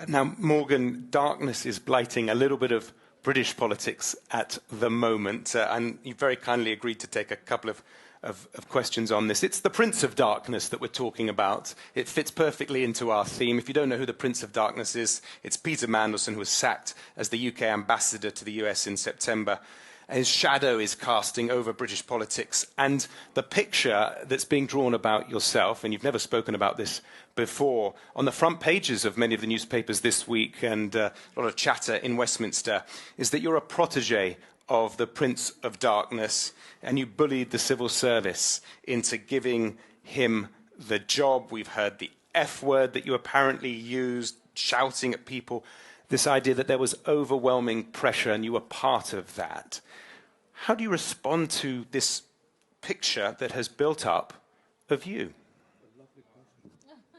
Now, Morgan, darkness is blighting a little bit of British politics at the moment, and you very kindly agreed to take a couple of questions on this. It's the Prince of Darkness that we're talking about. It fits perfectly into our theme. If you don't know who the Prince of Darkness is, it's Peter Mandelson, who was sacked as the UK ambassador to the US in September. His shadow is casting over British politics, and the picture that's being drawn about yourself, and you've never spoken about this before, on the front pages of many of the newspapers this week and a lot of chatter in Westminster, is that you're a protege of the Prince of Darkness, and you bullied the civil service into giving him the job. We've heard the F word that you apparently used, shouting at people, this idea that there was overwhelming pressure and you were part of that. How do you respond to this picture that has built up of you?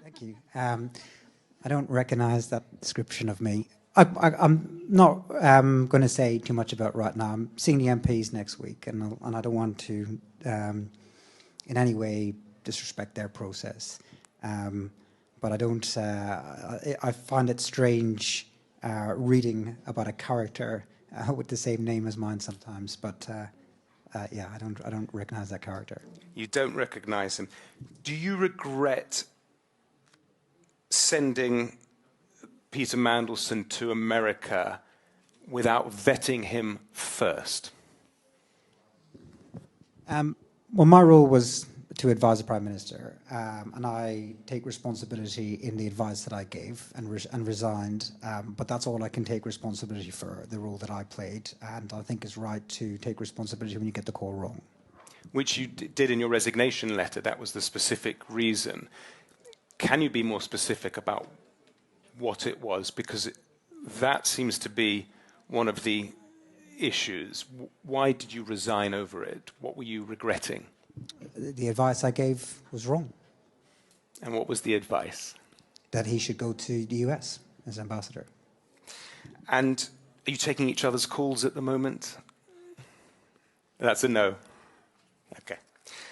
Thank you. I don't recognize that description of me. I'm not going to say too much about right now. I'm seeing the MPs next week, and I don't want to in any way disrespect their process. But I don't. I find it strange reading about a character with the same name as mine sometimes. But yeah, I don't recognize that character. You don't recognize him. Do you regret sending Peter Mandelson to America without vetting him first? Well, my role was to advise the Prime Minister, and I take responsibility in the advice that I gave and resigned, but that's all I can take responsibility for, the role that I played, and I think it's right to take responsibility when you get the call wrong. Which you did in your resignation letter. That was the specific reason. Can you be more specific about what it was? Because that seems to be one of the issues. Why did you resign over it? What were you regretting? The advice I gave was wrong. And what was the advice? That he should go to the US as ambassador. And are you taking each other's calls at the moment? That's a no. Okay.